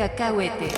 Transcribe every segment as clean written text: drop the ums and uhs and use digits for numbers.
Cacahuete.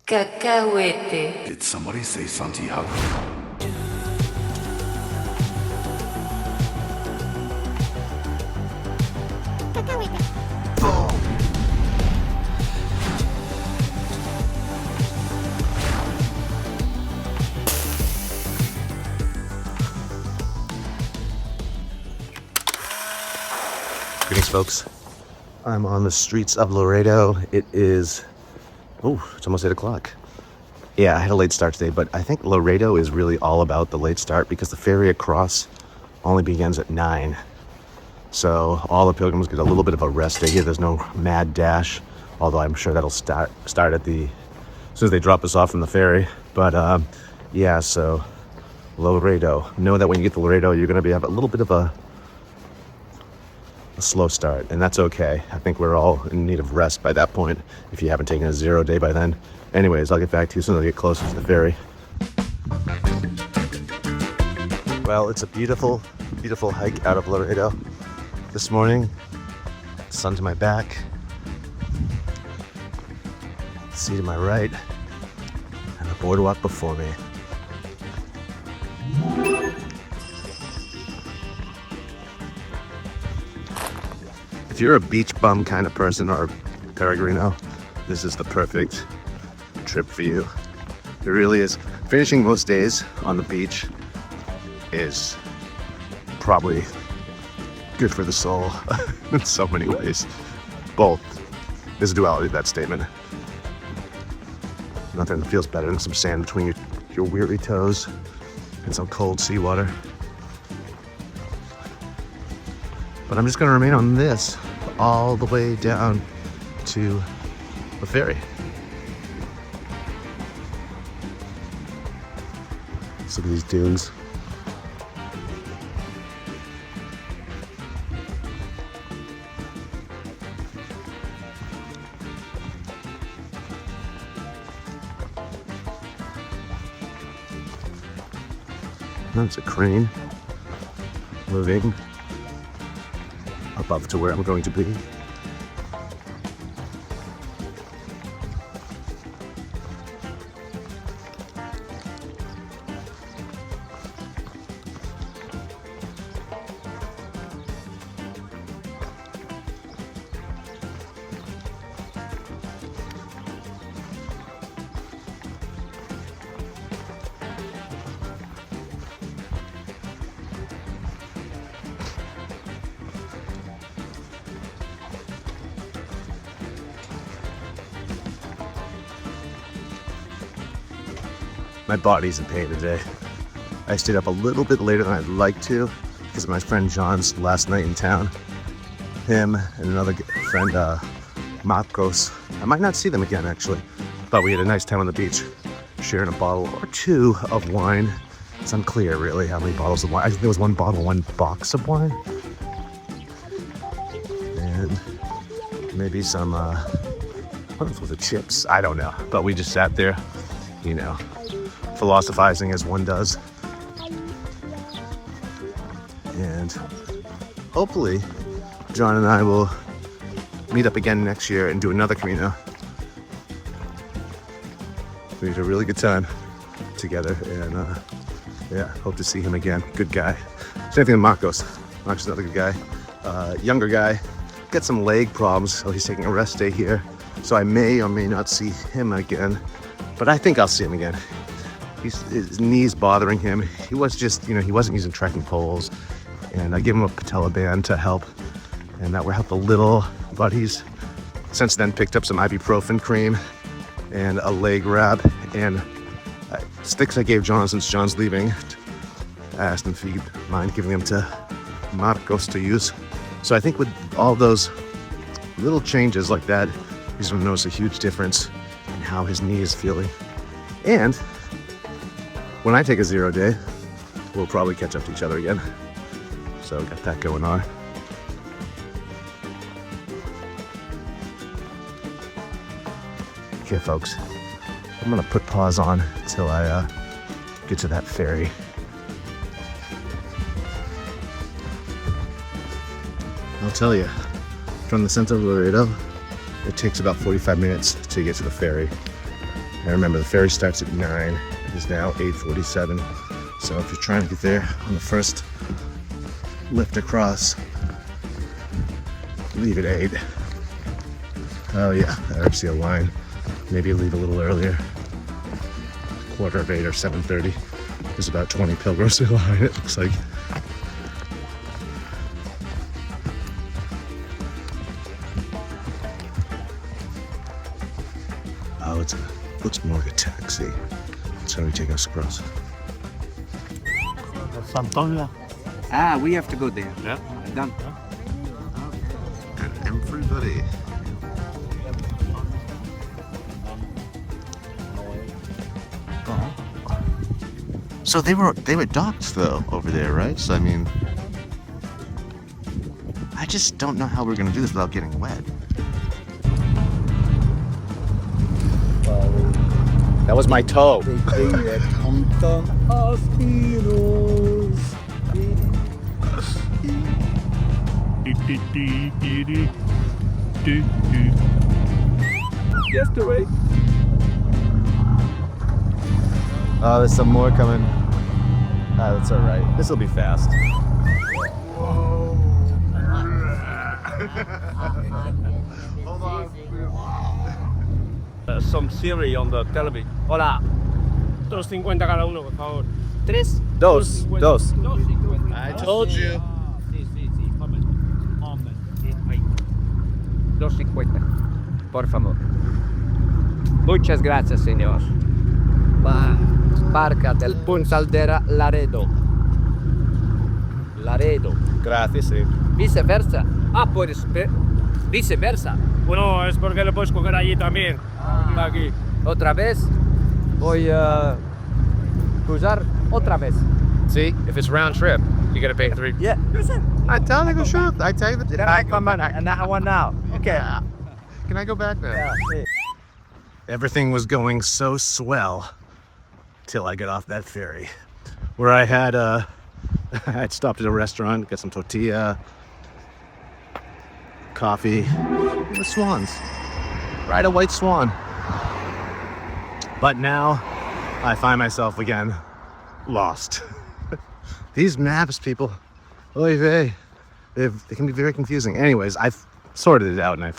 Cacahuete. Did somebody say Santiago? Greetings, folks. I'm on the streets of Laredo. It is, it's almost 8 o'clock. Yeah, I had a late start today, but I think Laredo is really all about the late start because the ferry across only begins at 9. So all the pilgrims get a little bit of a rest day here. There's no mad dash, although I'm sure that'll start at as soon as they drop us off from the ferry. But yeah, so Laredo. Know that when you get to Laredo, you're going to have a little bit of a slow start, and that's okay. I think we're all in need of rest by that point if you haven't taken a 0 day by then. Anyways, I'll get back to you as soon as I get closer to the ferry. Well, it's a beautiful, beautiful hike out of Laredo this morning. Sun to my back, sea to my right, and the boardwalk before me. If you're a beach bum kind of person or peregrino, this is the perfect trip for you. It really is. Finishing most days on the beach is probably good for the soul in so many ways. Both. There's a duality to that statement. Nothing feels better than some sand between your weary toes and some cold seawater. But I'm just going to remain on this all the way down to the ferry. Let's look at these dunes. That's a crane moving above to where I'm going to be. My body's in pain today. I stayed up a little bit later than I'd like to because of my friend John's last night in town. Him and another friend, Marcos. I might not see them again, actually. But we had a nice time on the beach, sharing a bottle or two of wine. It's unclear, really, how many bottles of wine. I think there was one bottle, one box of wine. And maybe some, what else was it, chips? I don't know. But we just sat there, you know, philosophizing as one does. And hopefully John and I will meet up again next year and do another Camino. We had a really good time together, and yeah, hope to see him again. Good guy. Same thing with Marcos. Marcos is another good guy. Younger guy. Got some leg problems, so he's taking a rest day here. So I may or may not see him again. But I think I'll see him again. His knees bothering him. He was just, he wasn't using trekking poles. And I gave him a patella band to help. And that would help a little. But he's since then picked up some ibuprofen cream and a leg wrap and sticks I gave John since John's leaving. I asked him if he'd mind giving them to Marcos to use. So I think with all those little changes like that, he's gonna notice a huge difference in how his knee is feeling. And when I take a 0 day, we'll probably catch up to each other again. So got that going on. Okay, folks, I'm gonna put pause on until I get to that ferry. I'll tell you, from the center of Laredo, it takes about 45 minutes to get to the ferry. And remember, the ferry starts at 9. It is now 8:47. So if you're trying to get there on the first lift across, leave at 8. Oh yeah, I already see a line. Maybe leave a little earlier. 8:15 or 7:30. There's about 20 pilgrims in line, it looks like. Oh, it looks more like a taxi. It's how we take us across. Santiago. Ah, we have to go there. Yeah. Done. And everybody. So they were docked though over there, right? So I mean, I just don't know how we're gonna do this without getting wet. That was my toe. Yesterday. Oh, there's some more coming. Ah, that's all right. This will be fast. Hold on. Some series on the television. Hola. 2.50 cada uno, por favor. Tres. Dos. 2.50. I told you. Sí, sí, sí. Amen. Amen. 2.50. Por favor. Muchas gracias, señor. La barca del Punzaldera Laredo. Laredo. Gracias, sí. Viceversa. Ah, pues viceversa. Bueno, es porque lo puedes coger allí también. Aquí. Otra vez. Voy a cruzar otra vez. See, if it's round trip, you gotta pay 3. Yeah. I tell you the truth. I tell you the truth. And that one now. Okay. Can I go back there? Yeah. Everything was going so swell till I got off that ferry, where I had I'd stopped at a restaurant, got some tortilla, coffee, the swans, ride a white swan. But now I find myself again lost. These maps, people, oy vey, they can be very confusing. Anyways, I've sorted it out, and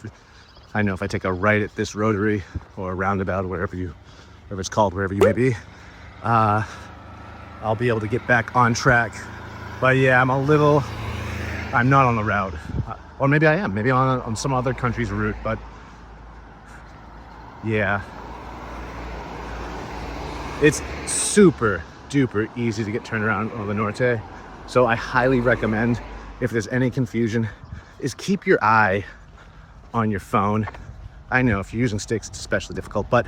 I know if I take a right at this rotary or a roundabout, wherever it's called, wherever you may be, I'll be able to get back on track. But yeah, I'm not on the route. Or maybe I am, maybe on some other country's route, but yeah. It's super duper easy to get turned around on the Norte. So I highly recommend, if there's any confusion, is keep your eye on your phone. I know if you're using sticks, it's especially difficult, but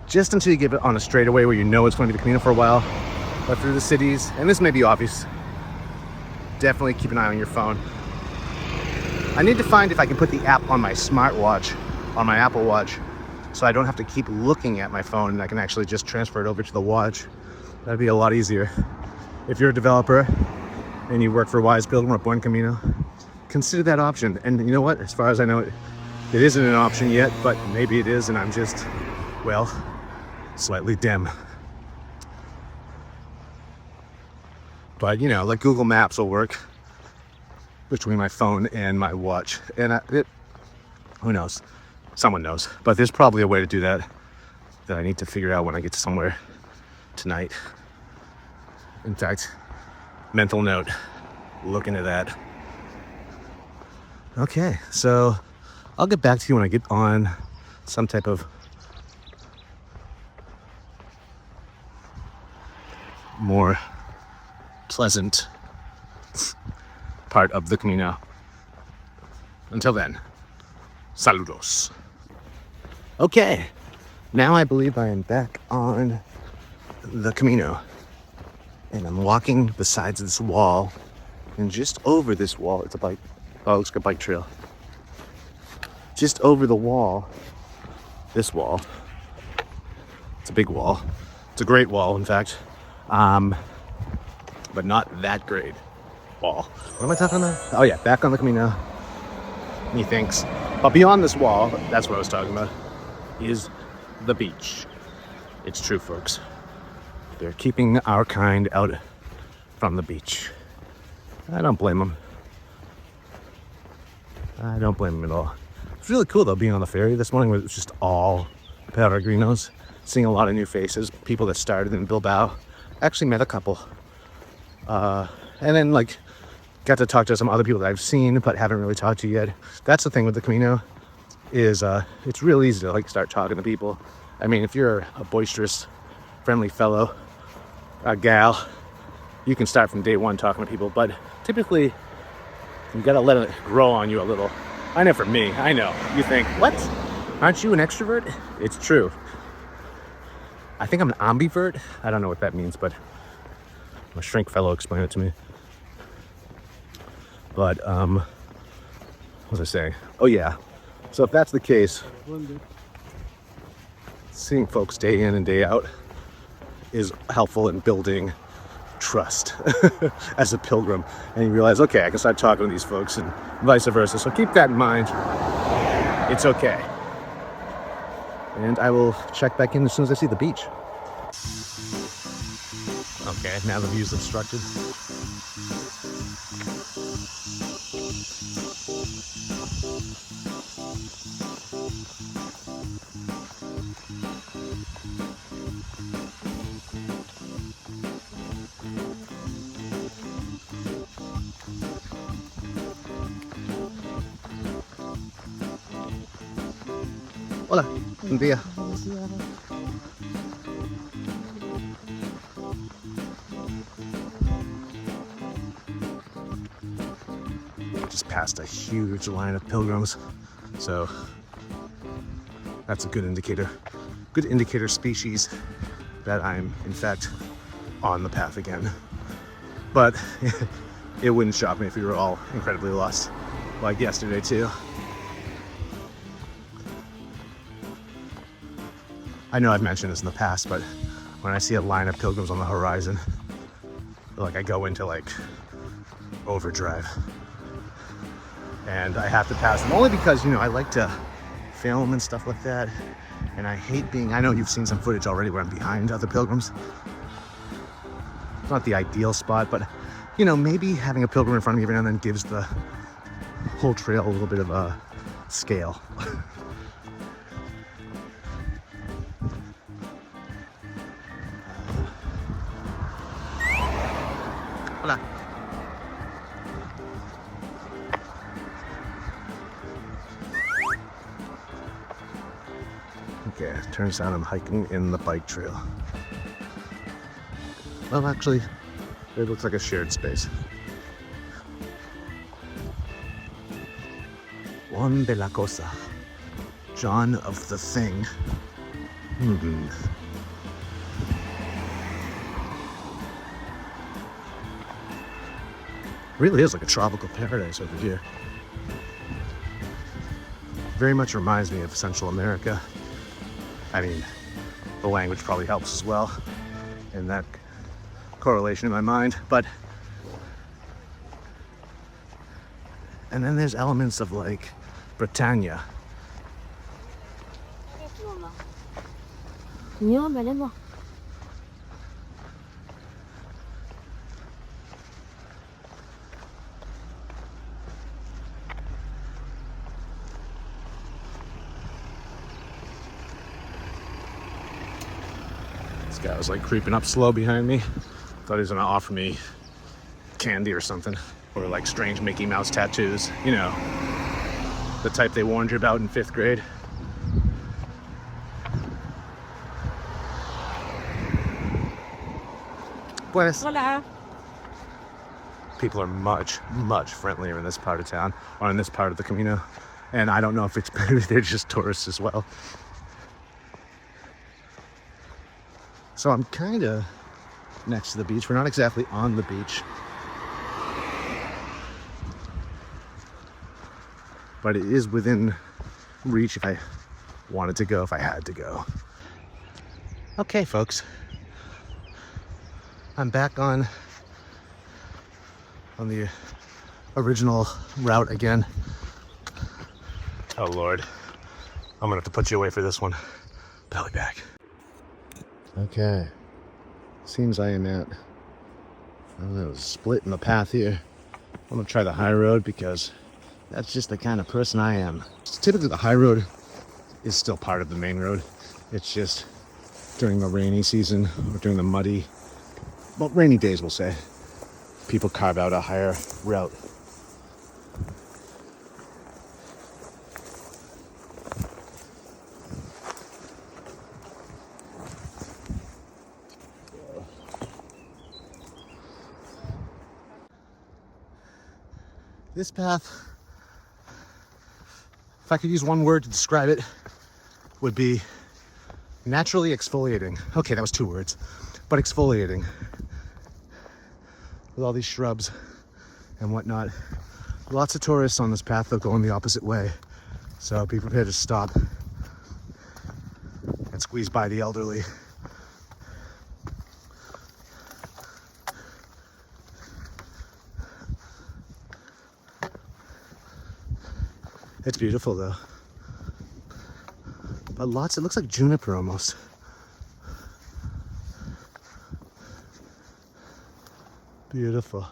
just until you get it on a straightaway where you know it's going to be the Camino for a while, but through the cities, and this may be obvious, definitely keep an eye on your phone. I need to find if I can put the app on my smartwatch, on my Apple Watch, so I don't have to keep looking at my phone and I can actually just transfer it over to the watch. That'd be a lot easier. If you're a developer and you work for Wise Pilgrim or Buen Camino, consider that option. And you know what? As far as I know, it isn't an option yet, but maybe it is, and I'm just, well, slightly dim. But you know, like Google Maps will work between my phone and my watch, and who knows? Someone knows, but there's probably a way to do that that I need to figure out when I get to somewhere tonight. In fact, mental note, look into that. Okay, so I'll get back to you when I get on some type of more pleasant part of the Camino. Until then, saludos. Okay, now I believe I am back on the Camino, and I'm walking the sides of this wall, and just over this wall, it's a bike. Oh, it looks like a bike trail. Just over the wall, this wall. It's a big wall. It's a great wall, in fact, but not that great wall. What am I talking about? Oh yeah, back on the Camino. Methinks. But beyond this wall, that's what I was talking about, is the beach. It's true, folks. They're keeping our kind out from the beach. I don't blame them. I don't blame them at all. It's really cool though, being on the ferry this morning, where it was just all Peregrinos, seeing a lot of new faces, people that started in Bilbao. Actually met a couple. And then like got to talk to some other people that I've seen but haven't really talked to yet. That's the thing with the Camino, is it's real easy to like start talking to people. I mean, if you're a boisterous, friendly fellow, a gal, you can start from day one talking to people, but typically you gotta let it grow on you a little. I know for me, I know. You think, what? Aren't you an extrovert? It's true. I think I'm an ambivert. I don't know what that means, but my shrink fellow explained it to me. But, what was I saying? Oh yeah. So if that's the case, seeing folks day in and day out is helpful in building trust as a pilgrim, and you realize, okay, I can start talking to these folks and vice versa. So keep that in mind. It's okay. And I will check back in as soon as I see the beach. Okay, now the view's obstructed. Hola, buen día. Just passed a huge line of pilgrims, so that's a good indicator species that I'm in fact on the path again. But it wouldn't shock me if we were all incredibly lost, like yesterday too. I know I've mentioned this in the past, but when I see a line of pilgrims on the horizon, like I go into like overdrive, and I have to pass them, only because, you know, I like to film and stuff like that, and I hate being, I know you've seen some footage already where I'm behind other pilgrims. It's not the ideal spot, but you know, maybe having a pilgrim in front of me every now and then gives the whole trail a little bit of a scale. Hola. Okay, turns out I'm hiking in the bike trail. Well, actually, it looks like a shared space. Juan de la Cosa. John of the Thing. Really is like a tropical paradise over here. Very much reminds me of Central America. I mean, the language probably helps as well in that correlation in my mind, but and then there's elements of like Britannia. guy was like creeping up slow behind me. Thought he was gonna offer me candy or something. Or like strange Mickey Mouse tattoos. You know, the type they warned you about in 5th grade. Buenas. Hola. People are much, much friendlier in this part of town, or in this part of the Camino. And I don't know if it's maybe they're just tourists as well. So I'm kind of next to the beach. We're not exactly on the beach, but it is within reach if I wanted to go, if I had to go. Okay, folks. I'm back on the original route again. Oh Lord, I'm gonna have to put you away for this one. Belly back. Okay, seems I am at, I don't know, split in the path here. I'm gonna try the high road because that's just the kind of person I am. Typically the high road is still part of the main road. It's just during the rainy season or during the muddy, well, rainy days we'll say, people carve out a higher route. This path, if I could use one word to describe it, would be naturally exfoliating. Okay, that was 2 words, but exfoliating. With all these shrubs and whatnot. Lots of tourists on this path though going the opposite way. So be prepared to stop and squeeze by the elderly. It's beautiful though. But lots, it looks like juniper almost. Beautiful.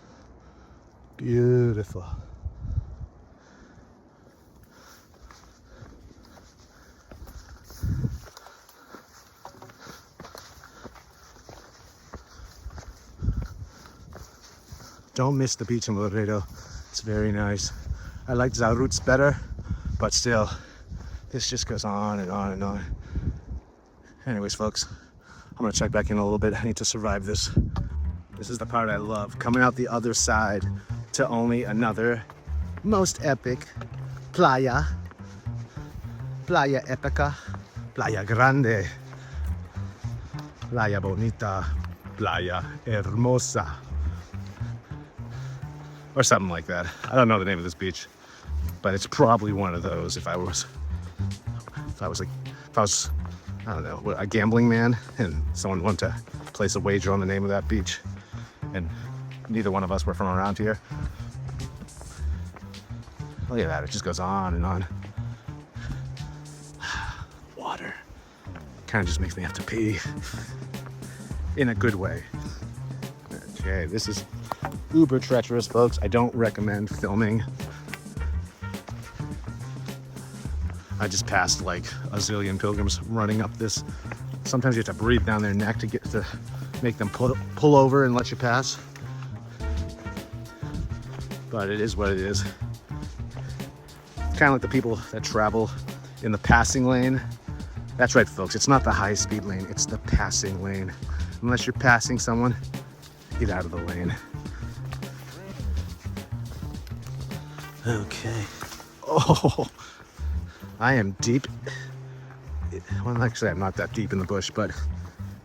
Beautiful. Don't miss the beach in Laredo. It's very nice. I like Zarut's better, but still, this just goes on and on and on. Anyways, folks, I'm gonna check back in a little bit. I need to survive this. This is the part I love. Coming out the other side to only another most epic playa. Playa Epica. Playa Grande. Playa Bonita. Playa Hermosa. Or something like that. I don't know the name of this beach, but it's probably one of those if I was, I don't know, a gambling man and someone wanted to place a wager on the name of that beach. And neither one of us were from around here. Look at that, it just goes on and on. Water. Kind of just makes me have to pee. In a good way. Okay, this is uber treacherous, folks. I don't recommend filming. I just passed like a zillion pilgrims running up this. Sometimes you have to breathe down their neck to get to make them pull over and let you pass. But it is what it is. Kind of like the people that travel in the passing lane. That's right, folks. It's not the high speed lane. It's the passing lane. Unless you're passing someone, get out of the lane. Okay. Oh, I am deep. Well, actually, I'm not that deep in the bush, but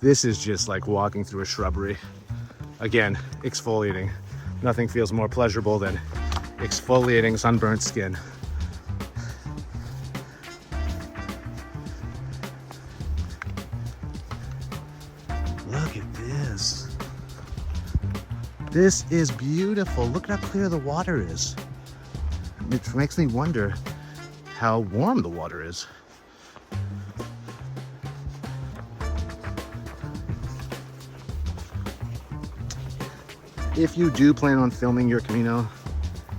this is just like walking through a shrubbery. Again, exfoliating. Nothing feels more pleasurable than exfoliating sunburnt skin. Look at this. This is beautiful. Look at how clear the water is. It makes me wonder how warm the water is. If you do plan on filming your Camino,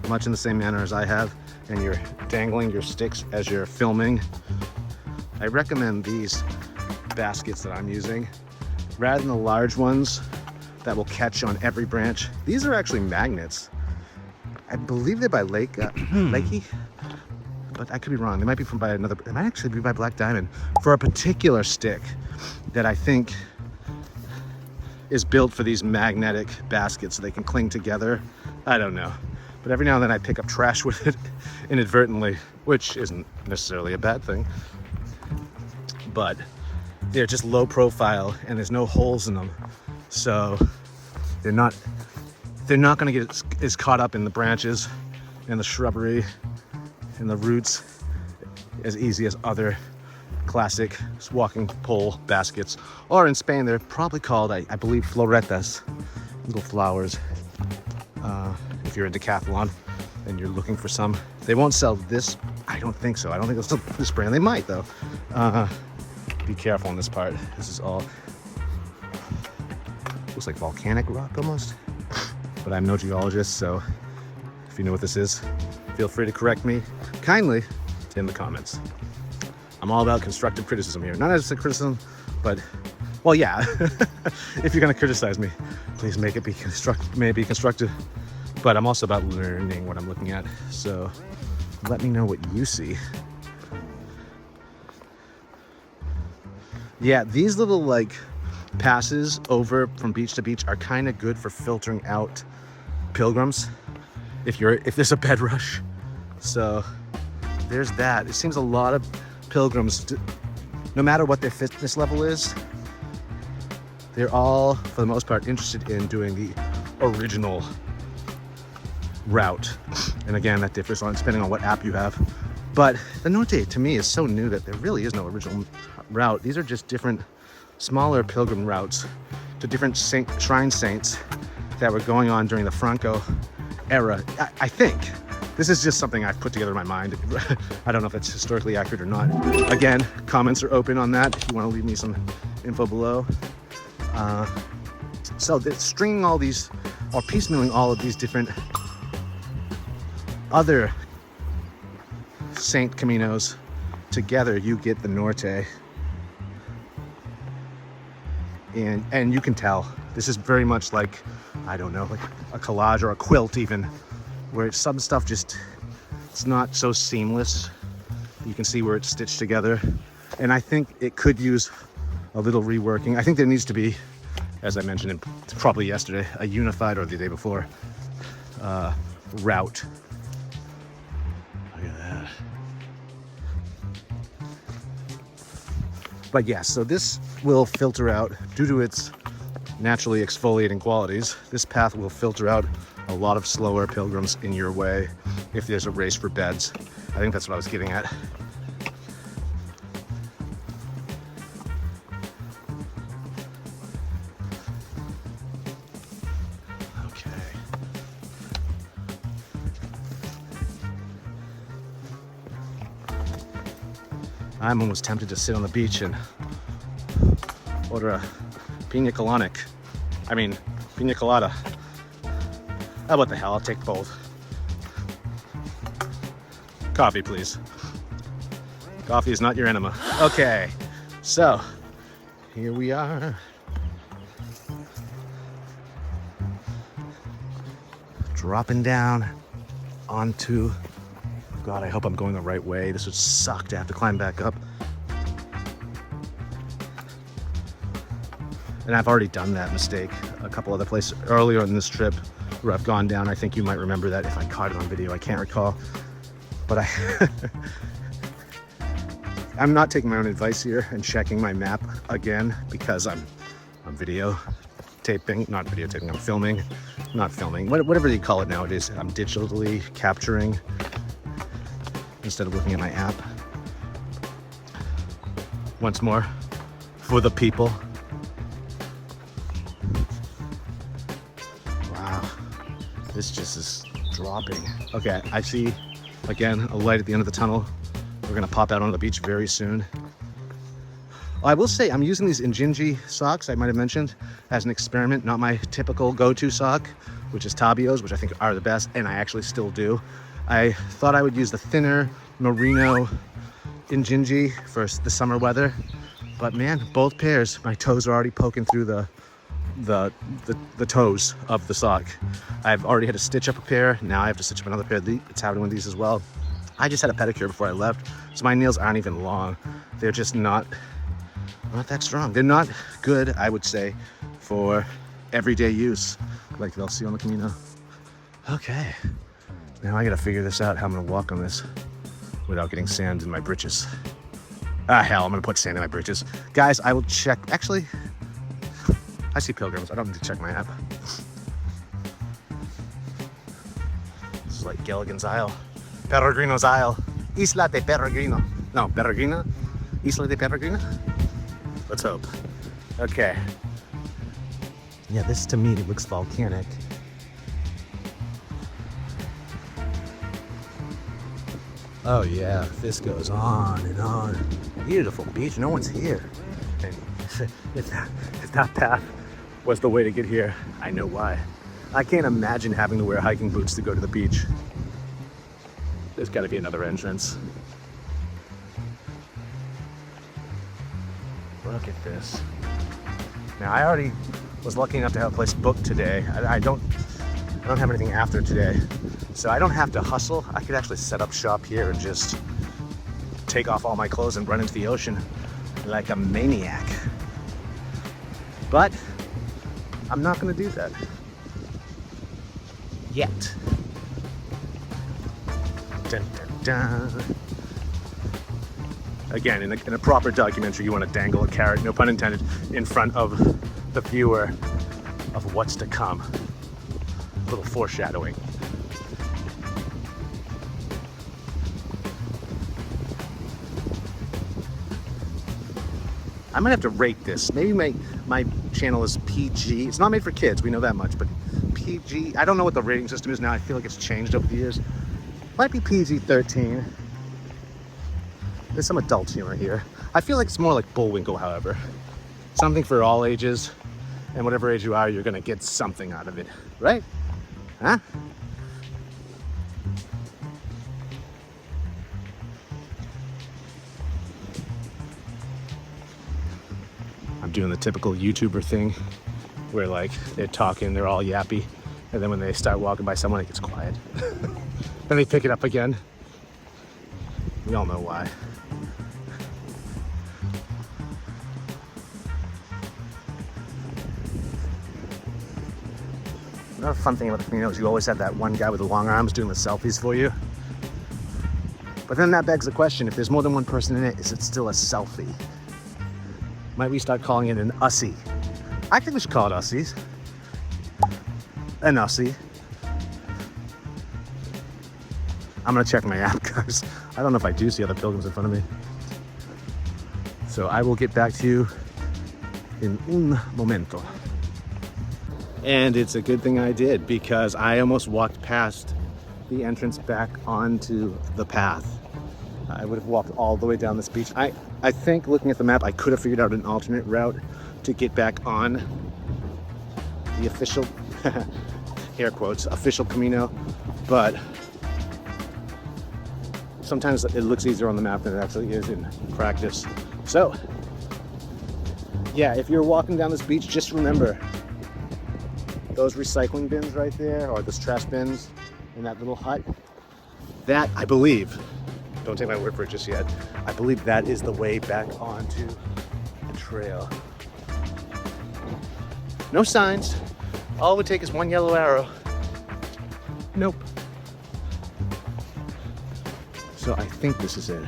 much in the same manner as I have, and you're dangling your sticks as you're filming, I recommend these baskets that I'm using. rather than the large ones that will catch on every branch. These are actually magnets. I believe they're by Lakey, but I could be wrong. They might be by another, it might actually be by Black Diamond for a particular stick that I think is built for these magnetic baskets so they can cling together. I don't know. But every now and then I pick up trash with it inadvertently, which isn't necessarily a bad thing. But they're just low profile and there's no holes in them. So they're not gonna get as caught up in the branches and the shrubbery and the roots as easy as other classic walking pole baskets. Or in Spain, they're probably called, I believe, floretas, little flowers. If you're a decathlon and you're looking for some. They won't sell this, I don't think so. I don't think they'll sell this brand. They might though. Be careful on this part. This is all, looks like volcanic rock almost. But I'm no geologist, so if you know what this is, feel free to correct me kindly in the comments. I'm all about constructive criticism here. Not as a criticism, but, well, yeah. If you're gonna criticize me, please may it be constructive. But I'm also about learning what I'm looking at. So let me know what you see. Yeah, these little like passes over from beach to beach are kind of good for filtering out pilgrims if there's a bed rush. So there's that. It seems a lot of pilgrims, no matter what their fitness level is, they're all, for the most part, interested in doing the original route. And again, that differs depending on what app you have. But the Norte, to me, is so new that there really is no original route. These are just different, smaller pilgrim routes to different shrine saints that were going on during the Franco era. I think. This is just something I've put together in my mind. I don't know if that's historically accurate or not. Again, comments are open on that if you want to leave me some info below. So stringing all these, or piecemealing all of these different other Saint Caminos together, you get the Norte. And you can tell, this is very much like, I don't know, like a collage or a quilt even, where some stuff just, it's not so seamless. You can see where it's stitched together. And I think it could use a little reworking. I think there needs to be, as I mentioned probably yesterday, a unified, or the day before, route. Look at that. But yeah, so this will filter out, due to its naturally exfoliating qualities, this path will filter out a lot of slower pilgrims in your way if there's a race for beds. I think that's what I was getting at. Okay. I'm almost tempted to sit on the beach and order a pina colada. Pina colada. Oh, what the hell, I'll take both. Coffee, please. Coffee is not your enema. Okay, so here we are. Dropping down onto, God, I hope I'm going the right way. This would suck to have to climb back up. And I've already done that mistake a couple other places earlier in this trip where I've gone down. I think you might remember that if I caught it on video. I can't recall. But I'm not taking my own advice here and checking my map again because I'm video taping, not videotaping, I'm filming, not filming, whatever you call it nowadays. I'm digitally capturing instead of looking at my app. Once more, for the people. Wow, this just is dropping. Okay, I see, again, a light at the end of the tunnel. We're gonna pop out on the beach very soon. I will say I'm using these Injinji socks I might have mentioned as an experiment, not my typical go-to sock, which is Tabio's, which I think are the best, and I actually still do. I thought I would use the thinner merino Injinji for the summer weather, But man, both pairs, my toes are already poking through the toes of the sock. I've already had to stitch up a pair. Now I have to stitch up another pair. It's happening with these as well. I just had a pedicure before I left, so my nails aren't even long. They're just not that strong. They're not good, I would say, for everyday use, like they'll see on the Camino. Okay, now I gotta figure this out, how I'm gonna walk on this without getting sand in my britches. Ah, hell, I'm gonna put sand in my britches. Guys, I will check. Actually, I see pilgrims. I don't need to check my app. This is like Gilligan's Isle. Peregrino's Isle. Isla de Peregrino. No, Peregrina? Isla de Peregrina? Let's hope. Okay. Yeah, this to me looks volcanic. Oh yeah, this goes on and on. Beautiful beach, no one's here. And if that path was the way to get here, I know why. I can't imagine having to wear hiking boots to go to the beach. There's gotta be another entrance. Look at this. Now I already was lucky enough to have a place booked today. I don't have anything after today. So I don't have to hustle. I could actually set up shop here and just take off all my clothes and run into the ocean like a maniac. But I'm not gonna do that. Yet. Dun, dun, dun. Again, in a proper documentary, you want to dangle a carrot, no pun intended, in front of the viewer of what's to come. A little foreshadowing. I might have to rate this. Maybe my channel is PG. It's not made for kids, we know that much, but PG. I don't know what the rating system is now. I feel like it's changed over the years. Might be PG-13. There's some adult humor here. I feel like it's more like Bullwinkle, however. Something for all ages, and whatever age you are, you're gonna get something out of it, right? Huh? I'm doing the typical YouTuber thing where like they're talking, they're all yappy, and then when they start walking by someone, it gets quiet. Then they pick it up again. We all know why. Another fun thing about the Camino is you always have that one guy with the long arms doing the selfies for you. But then that begs the question, if there's more than one person in it, is it still a selfie? Might we start calling it an ussie? I think we should call it ussies. An ussie. I'm gonna check my app, guys. I don't know if I do see other pilgrims in front of me. So I will get back to you in un momento. And it's a good thing I did, because I almost walked past the entrance back onto the path. I would have walked all the way down this beach. I think, looking at the map, I could have figured out an alternate route to get back on the official, air quotes, official Camino, but sometimes it looks easier on the map than it actually is in practice. So, yeah, if you're walking down this beach, just remember those recycling bins right there, or those trash bins in that little hut. That, I believe, don't take my word for it just yet, I believe that is the way back onto the trail. No signs. All it would take is one yellow arrow. Nope. So I think this is it.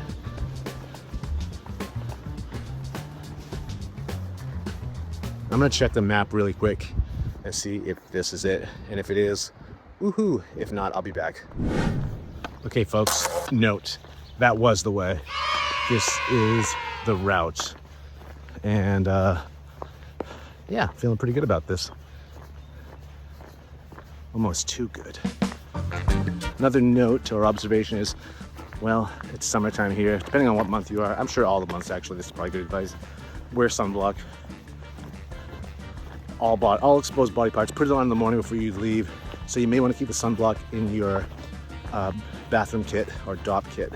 I'm gonna check the map really quick and see if this is it. And if it is, woohoo. If not, I'll be back. Okay, folks, note, that was the way. This is the route. And yeah, feeling pretty good about this. Almost too good. Another note or observation is, well, it's summertime here. Depending on what month you are, I'm sure all the months actually, this is probably good advice. Wear sunblock. All exposed body parts. Put it on in the morning before you leave. So you may want to keep the sunblock in your bathroom kit or DOP kit.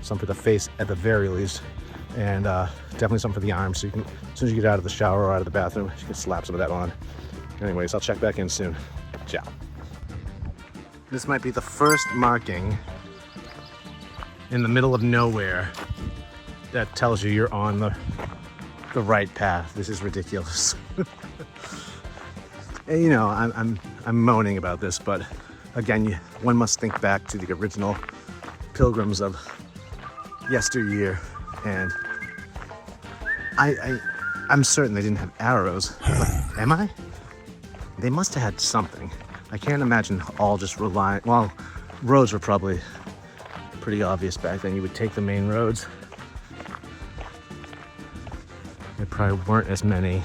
Some for the face at the very least. and definitely something for the arms. So you can, as soon as you get out of the shower or out of the bathroom, you can slap some of that on. Anyways, I'll check back in soon. Ciao. This might be the first marking in the middle of nowhere that tells you you're on the right path. This is ridiculous. And, you know, I'm moaning about this, but again, one must think back to the original pilgrims of yesteryear, and I'm certain they didn't have arrows. But am I? They must have had something. I can't imagine all just relying. Well, roads were probably pretty obvious back then. You would take the main roads. There probably weren't as many.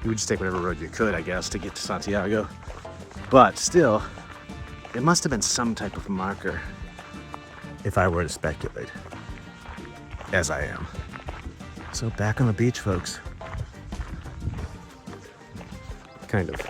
You would just take whatever road you could, I guess, to get to Santiago. But still, it must have been some type of marker, if I were to speculate, as I am. So back on the beach, folks. Kind of.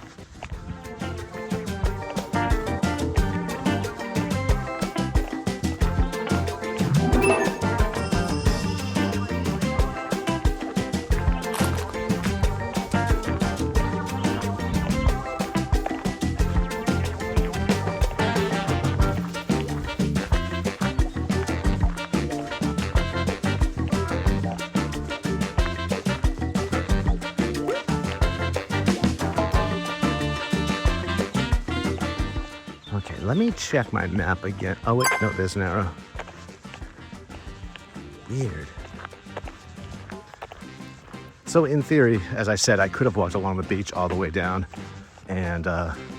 Okay, let me check my map again. Oh wait, no, there's an arrow. Weird. So in theory, as I said, I could have walked along the beach all the way down and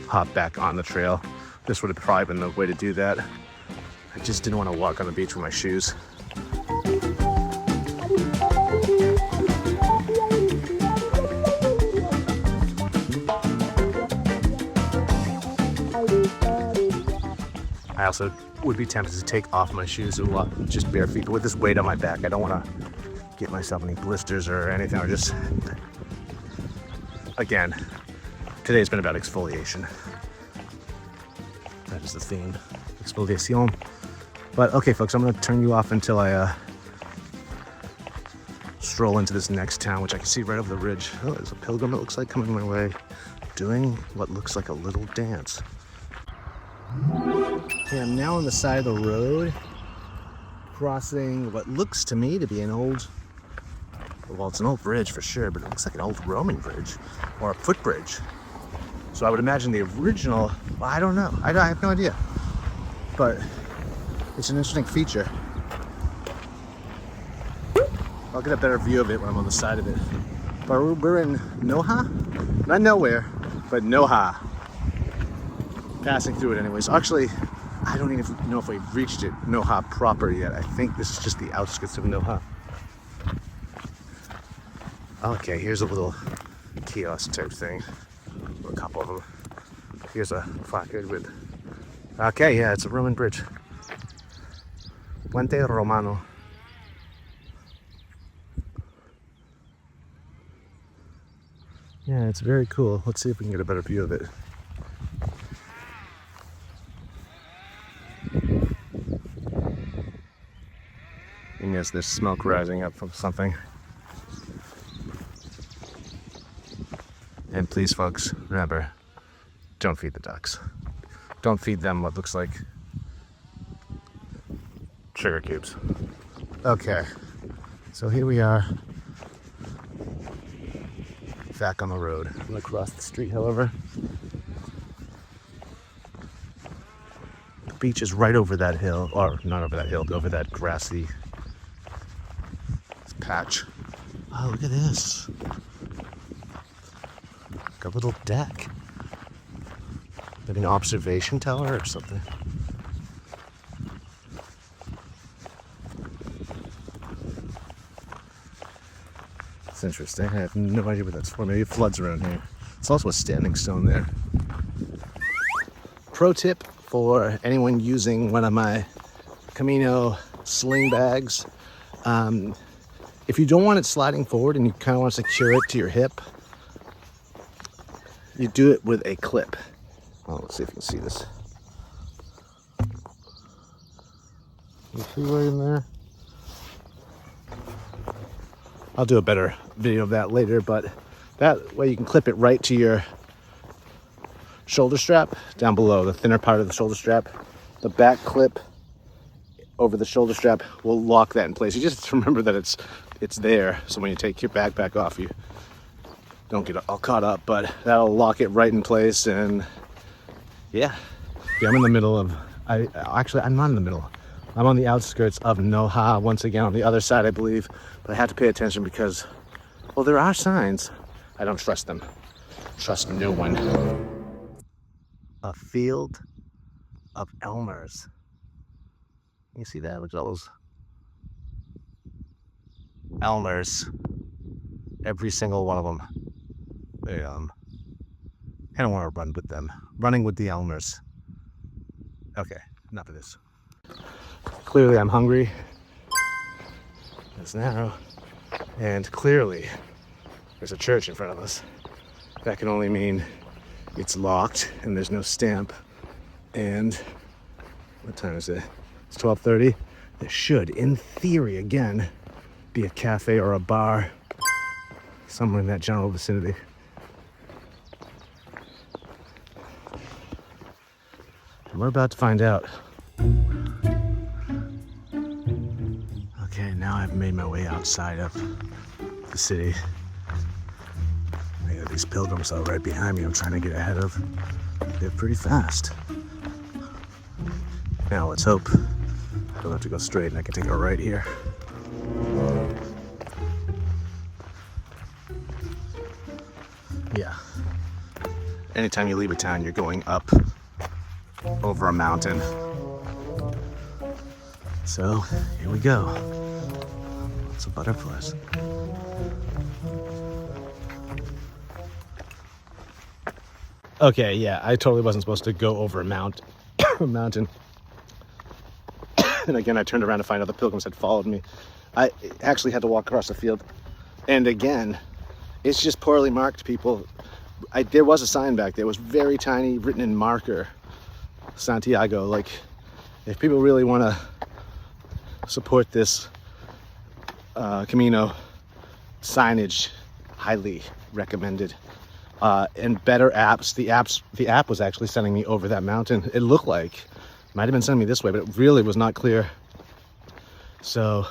hopped back on the trail. This would have probably been the way to do that. I just didn't want to walk on the beach with my shoes. I also would be tempted to take off my shoes and walk just bare feet, but with this weight on my back, I don't want to get myself any blisters or anything. Or just, again, today's been about exfoliation. That is the theme, exfoliation. But okay, folks, I'm going to turn you off until I stroll into this next town, which I can see right over the ridge. Oh, there's a pilgrim, it looks like, coming my way, doing what looks like a little dance. Okay, I'm now on the side of the road, crossing what looks to me to be an old, well, it's an old bridge for sure, but it looks like an old Roman bridge or a footbridge. So I would imagine the original, well, I don't know. I have no idea, but it's an interesting feature. I'll get a better view of it when I'm on the side of it. But we're in Noha? Not nowhere, but Noha. Passing through it anyways. Actually, I don't even know if we've reached it, Noha proper yet. I think this is just the outskirts of Noha. Okay, here's a little kiosk type thing. A couple of them. Here's a placard with, okay, yeah, it's a Roman bridge. Puente Romano. Yeah, it's very cool. Let's see if we can get a better view of it. And yes, there's smoke rising up from something. And please, folks, remember, don't feed the ducks. Don't feed them what looks like sugar cubes. Okay, so here we are, back on the road. I'm gonna cross the street, however. The beach is right over that hill, or not over that hill, over that grassy patch. Oh, look at this. Like a little deck. Like an observation tower or something. That's interesting. I have no idea what that's for. Maybe it floods around here. It's also a standing stone there. Pro tip for anyone using one of my Camino sling bags. If you don't want it sliding forward and you kind of want to secure it to your hip, you do it with a clip. Oh, let's see if you can see this. You see right in there? I'll do a better video of that later, but that way you can clip it right to your shoulder strap down below, the thinner part of the shoulder strap. The back clip over the shoulder strap will lock that in place. You just have to remember that it's there, so when you take your backpack off, you don't get all caught up, but that'll lock it right in place. And yeah, I'm in the middle of, I'm not in the middle. I'm on the outskirts of Noha, once again on the other side, I believe, but I have to pay attention because, well, there are signs. I don't trust them. Trust no one. A field of elmers. You see that? Look at all those elmers. Every single one of them. They, I don't want to run with them. Running with the elmers. Okay, enough of this. Clearly I'm hungry. It's narrow. And clearly there's a church in front of us. That can only mean it's locked and there's no stamp. And what time is it? It's 12:30. There should, in theory, again, be a cafe or a bar somewhere in that general vicinity. And we're about to find out. Okay, now I've made my way outside of the city. I got these pilgrims all right behind me I'm trying to get ahead of. They're pretty fast. Now let's hope I don't have to go straight and I can take a right here. Yeah. Anytime you leave a town, you're going up over a mountain. So here we go. Lots of butterflies. Okay, yeah, I totally wasn't supposed to go over a mountain. And again, I turned around to find out the pilgrims had followed me. I actually had to walk across the field. And again, it's just poorly marked, people. There was a sign back there. It was very tiny, written in marker. Santiago. Like, if people really want to support this Camino, signage, highly recommended. And better apps. The app was actually sending me over that mountain. It looked like. Might have been sending me this way, but it really was not clear. So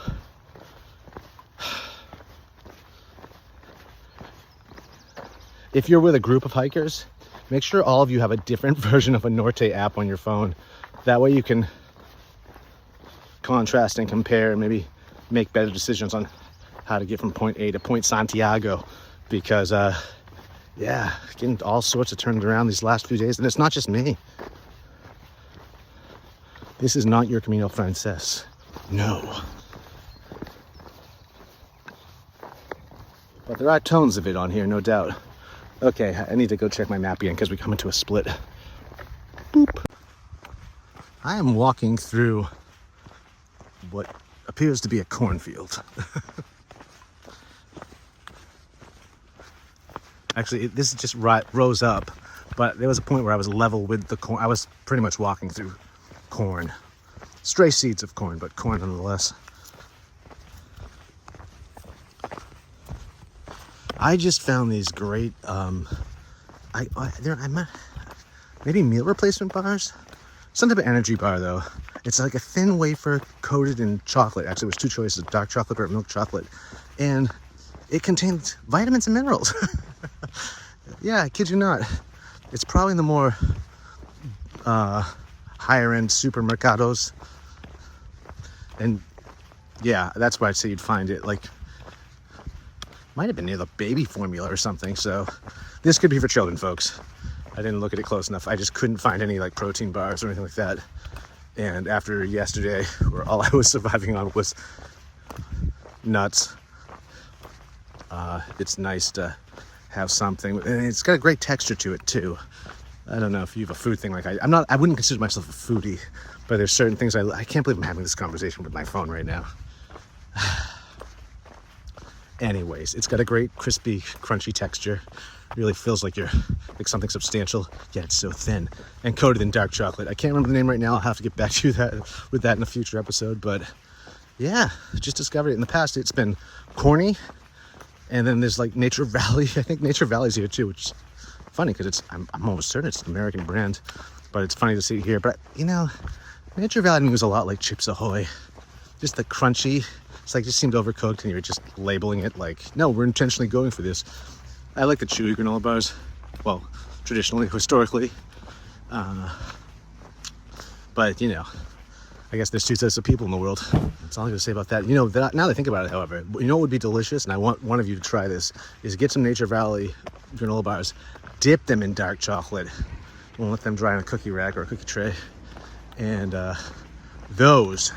if you're with a group of hikers, make sure all of you have a different version of a Norte app on your phone. That way you can contrast and compare and maybe make better decisions on how to get from point A to point Santiago. Because yeah, getting all sorts of turned around these last few days. And it's not just me. This is not your Camino Frances. No. But there are tones of it on here, no doubt. Okay, I need to go check my map again because we come into a split. Boop. I am walking through what appears to be a cornfield. Actually, this just rose up, but there was a point where I was level with the corn. I was pretty much walking through corn. Stray seeds of corn, but corn nonetheless. I just found these great, maybe meal replacement bars? Some type of energy bar though. It's like a thin wafer coated in chocolate. Actually, there's two choices, dark chocolate or milk chocolate. And it contains vitamins and minerals. Yeah, I kid you not. It's probably in the more higher end supermercados. And yeah, that's where I'd say you'd find it. Like, might have been near the baby formula or something. So this could be for children, folks. I didn't look at it close enough. I just couldn't find any like protein bars or anything like that. And after yesterday, where all I was surviving on was nuts, it's nice to have something, and it's got a great texture to it too. I don't know if you have a food thing like I wouldn't consider myself a foodie, but there's certain things I can't believe I'm having this conversation with my phone right now. Anyways, it's got a great crispy, crunchy texture. Really feels like you're like something substantial, yet it's so thin and coated in dark chocolate. I can't remember the name right now. I'll have to get back to you with that in a future episode. But yeah, just discovered it. In the past, it's been corny, And then there's like Nature Valley. I think Nature Valley's here too, which is funny because I'm almost certain it's an American brand, but it's funny to see it here. But you know, Nature Valley was a lot like Chips Ahoy, just the crunchy. It's like, just seemed overcooked, and you're just labeling it like, no, we're intentionally going for this. I like the chewy granola bars. Well, traditionally, historically. But, you know, I guess there's two sets of people in the world. That's all I'm going to say about that. You know, now that I think about it, however, you know what would be delicious, and I want one of you to try this, is get some Nature Valley granola bars, dip them in dark chocolate, and let them dry on a cookie rack or a cookie tray. And those,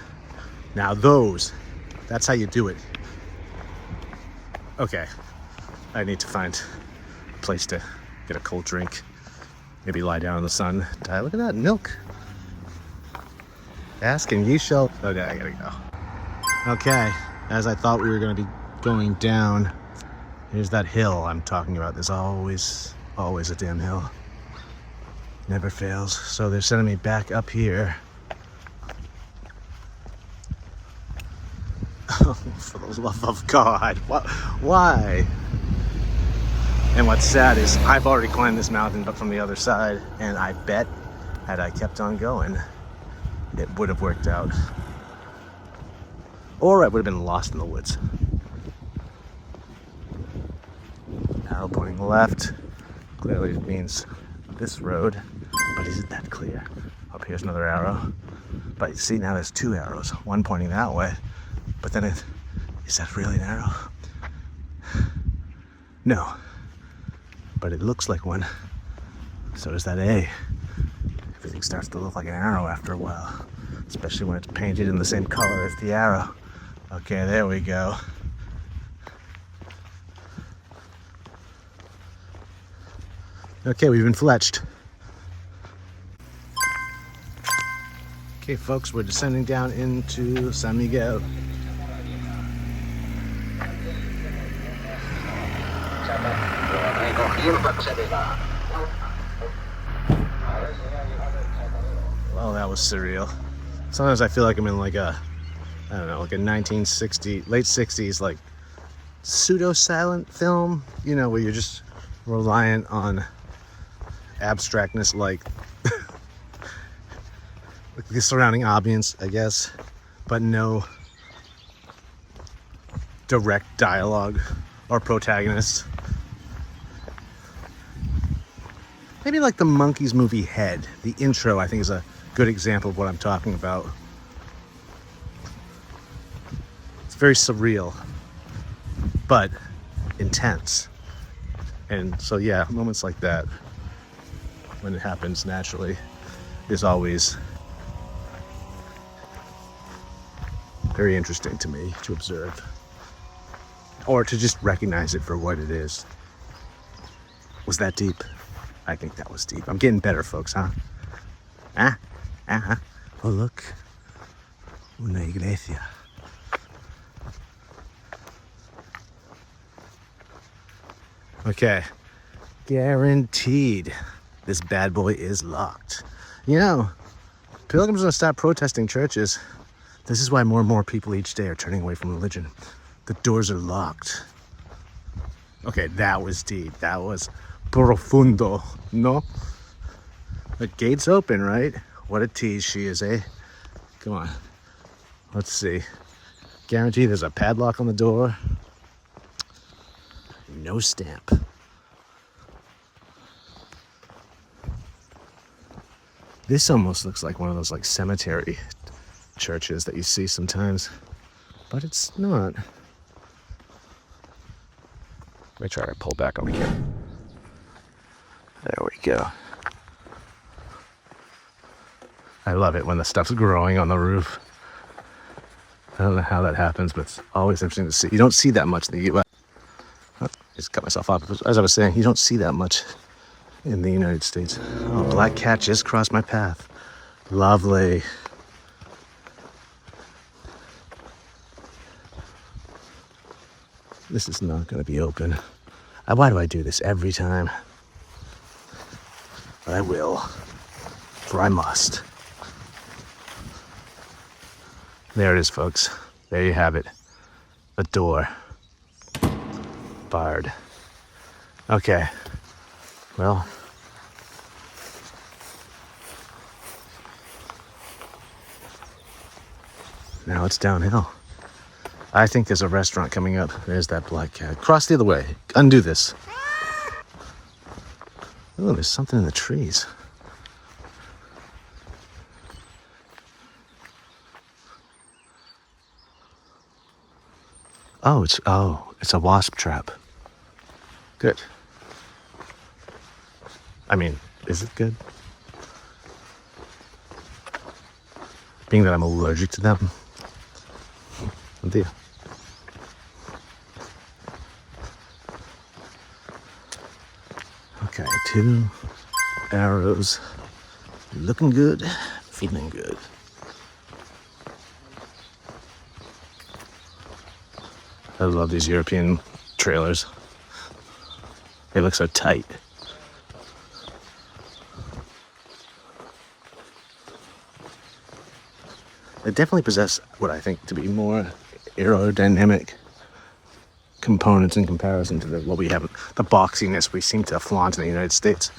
that's how you do it. Okay, I need to find a place to get a cold drink. Maybe lie down in the sun. Look at that, milk. Ask and ye shall. Okay, I gotta go. Okay, as I thought we were gonna be going down, here's that hill I'm talking about. There's always a damn hill. Never fails. So they're sending me back up here. Oh, for the love of God, why? And what's sad is I've already climbed this mountain but from the other side, and I bet had I kept on going, it would have worked out. Or I would have been lost in the woods. Arrow pointing left clearly means this road, but isn't that clear? Up here's another arrow. But you see, now there's two arrows, one pointing that way, but then is that really an arrow? No. But it looks like one. So does that A. Everything starts to look like an arrow after a while, especially when it's painted in the same color as the arrow. Okay, there we go. Okay, we've been fletched. Okay, folks, we're descending down into San Miguel. Well, that was surreal. Sometimes I feel like I'm in like a, I don't know, like a 1960s, late 60s, like pseudo-silent film, you know, where you're just reliant on abstractness, like the surrounding ambience, I guess, but no direct dialogue or protagonist. Maybe like the Monkees movie Head. The intro, I think, is a good example of what I'm talking about. It's very surreal, but intense. And so, yeah, moments like that, when it happens naturally, is always very interesting to me to observe. Or to just recognize it for what it is. Was that deep? I think that was deep. I'm getting better, folks, huh? Oh, look. Una iglesia. Okay. Guaranteed this bad boy is locked. You know, pilgrims are going to stop protesting churches. This is why more and more people each day are turning away from religion. The doors are locked. Okay, that was deep. That was profundo, no? The gate's open, right? What a tease she is, eh? Come on. Let's see. Guarantee there's a padlock on the door. No stamp. This almost looks like one of those like cemetery churches that you see sometimes, but it's not. Let me try to pull back on the camera. There we go. I love it when the stuff's growing on the roof. I don't know how that happens, but it's always interesting to see. You don't see that much in the U.S. I just cut myself off. As I was saying, you don't see that much in the United States. Oh, black cat just crossed my path. Lovely. This is not going to be open. Why do I do this every time? But I will, for I must. There it is, folks. There you have it. A door. inspired. Okay. Well. Now it's downhill. I think there's a restaurant coming up. There's that black cat. Cross the other way. Undo this. Oh, there's something in the trees. Oh, it's a wasp trap. Good. I mean, is it good? Being that I'm allergic to them. Oh dear. Okay, 2 arrows. Looking good, feeling good. I love these European trailers. They look so tight. They definitely possess what I think to be more aerodynamic components in comparison to what we have, the boxiness we seem to flaunt in the United States.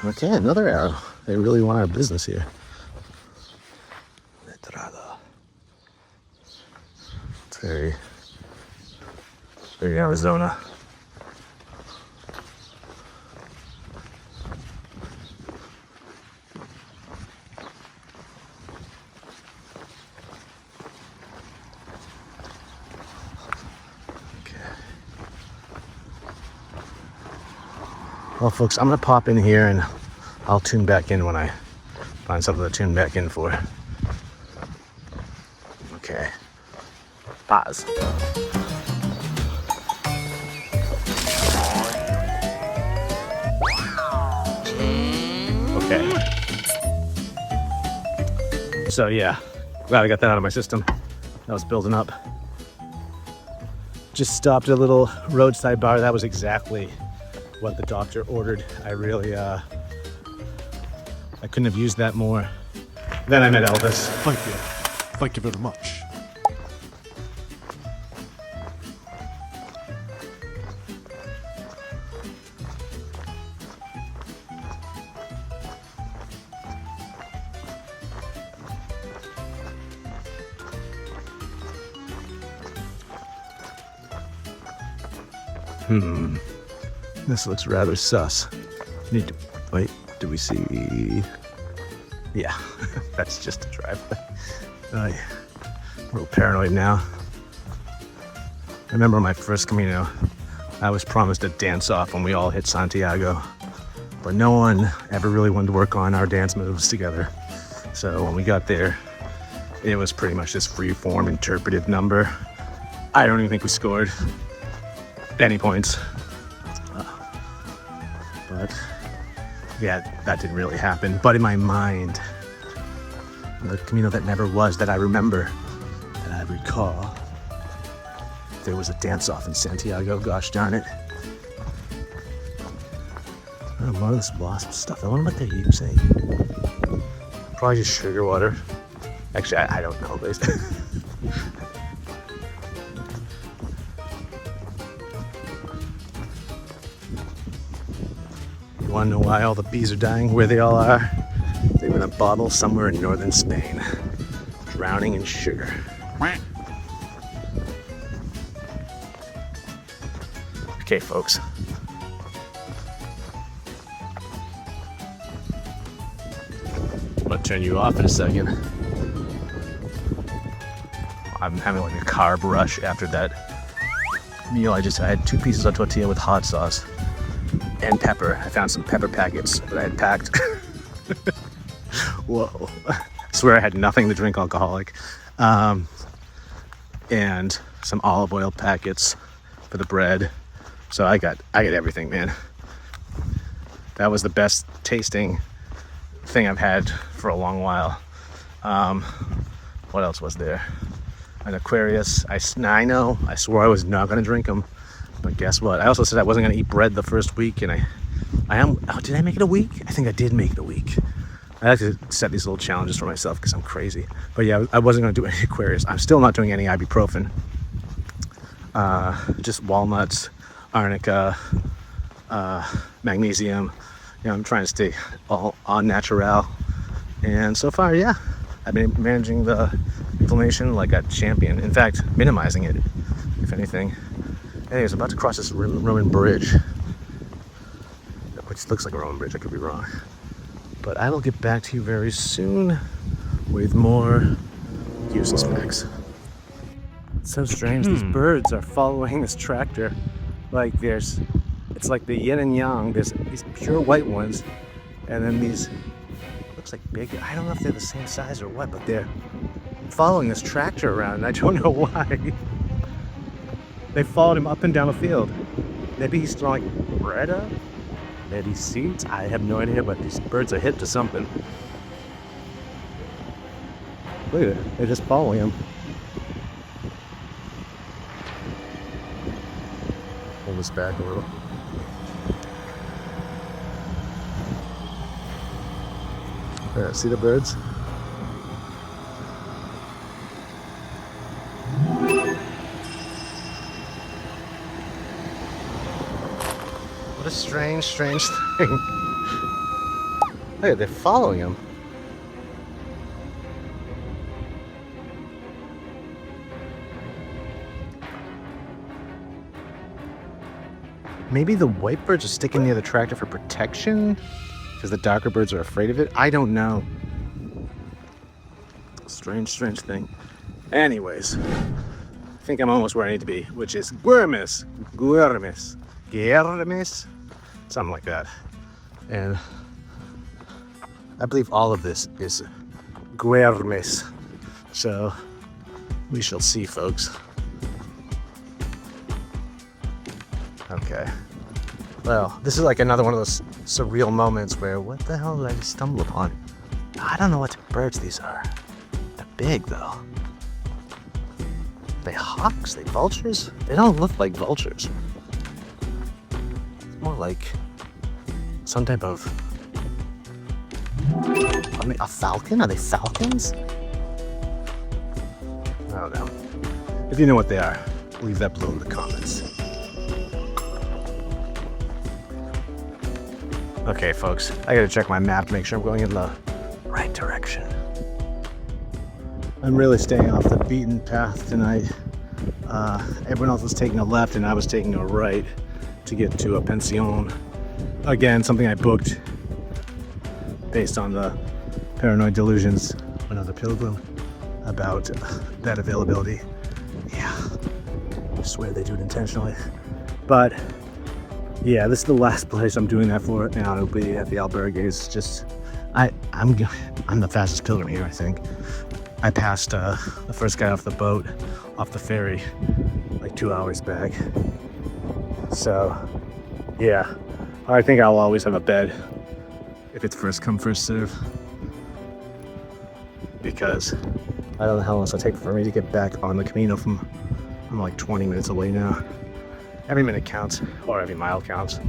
Okay, another arrow. They really want our business here. It's very Arizona. Well, folks, I'm gonna pop in here and I'll tune back in when I find something to tune back in for. Okay. Pause. Okay. So yeah, glad I got that out of my system. That was building up. Just stopped at a little roadside bar. That was exactly what the doctor ordered. I really, I couldn't have used that more. Then I met Elvis. Thank you. Thank you very much. This looks rather sus. Need to wait. Do we see? Yeah, that's just a driveway. I'm a little paranoid now. I remember my first Camino, I was promised a dance-off when we all hit Santiago, but no one ever really wanted to work on our dance moves together. So when we got there, it was pretty much this free-form interpretive number. I don't even think we scored any points. But yeah, that didn't really happen. But in my mind, the Camino that never was, that I remember, that I recall, there was a dance-off in Santiago, gosh darn it. A lot of this wasp stuff. I wonder what they're using. Probably just sugar water. Actually, I don't know. You want to know why all the bees are dying where they all are? They're in a bottle somewhere in northern Spain, drowning in sugar. Okay, folks. I'm gonna turn you off in a second. I'm having like a carb rush after that meal. I had 2 pieces of tortilla with hot sauce and pepper. I found some pepper packets that I had packed. Whoa. I swear I had nothing to drink alcoholic. And some olive oil packets for the bread. So I got everything, man. That was the best tasting thing I've had for a long while. What else was there? An Aquarius. I swore I was not gonna drink them. But guess what? I also said I wasn't going to eat bread the first week, and I I am. Oh, did I make it a week? I think I did make it a week. I like to set these little challenges for myself because I'm crazy. But yeah, I wasn't going to do any Aquarius. I'm still not doing any ibuprofen. Just walnuts, arnica, magnesium. I'm trying to stay all on natural. And so far, yeah, I've been managing the inflammation like a champion. In fact, minimizing it, if anything. Anyways, I'm about to cross this Roman bridge, which looks like a Roman bridge. I could be wrong. But I will get back to you very soon with more useless facts. It's so strange. These birds are following this tractor. Like it's like the yin and yang. There's these pure white ones, and then these looks like big. I don't know if they're the same size or what, but they're following this tractor around, and I don't know why. They followed him up and down the field. Maybe he's throwing bread up. Maybe seeds. I have no idea, but these birds are hip to something. Look at it. They're just following him. Pull this back a little. There, see the birds? What a strange thing. Hey, they're following him. Maybe the white birds are sticking near the tractor for protection? Because the darker birds are afraid of it? I don't know. Strange thing. Anyways, I think I'm almost where I need to be, which is Güemes. Something like that. And I believe all of this is Güemes. So we shall see, folks. Okay. Well, this is like another one of those surreal moments where, what the hell did I just stumble upon? I don't know what birds these are. They're big, though. Are they hawks? Are they vultures? They don't look like vultures. It's more like some type of... a falcon? Are they falcons? I don't know. If you know what they are, leave that below in the comments. Okay, folks, I gotta check my map to make sure I'm going in the right direction. I'm really staying off the beaten path tonight. Everyone else was taking a left and I was taking a right to get to a pension. Again, something I booked based on the paranoid delusions of another pilgrim about bed availability. Yeah, I swear they do it intentionally. But yeah, this is the last place I'm doing that for, and it'll be at the albergues. Just, I'm the fastest pilgrim here, I think. I passed the first guy off the boat, off the ferry, like 2 hours back. So, yeah, I think I'll always have a bed if it's first come, first serve. Because I don't know how long it'll take for me to get back on the Camino from, I'm like 20 minutes away now. Every minute counts, or every mile counts.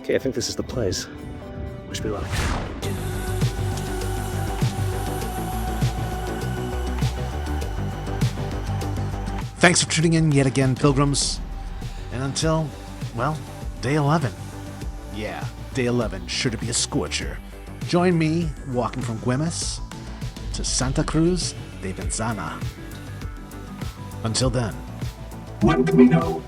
Okay, I think this is the place. Wish me luck. Thanks for tuning in yet again, pilgrims. And until, well, day 11. Yeah, day 11, sure to be a scorcher. Join me walking from Güemes to Santa Cruz de Benzana. Until then. One Camino,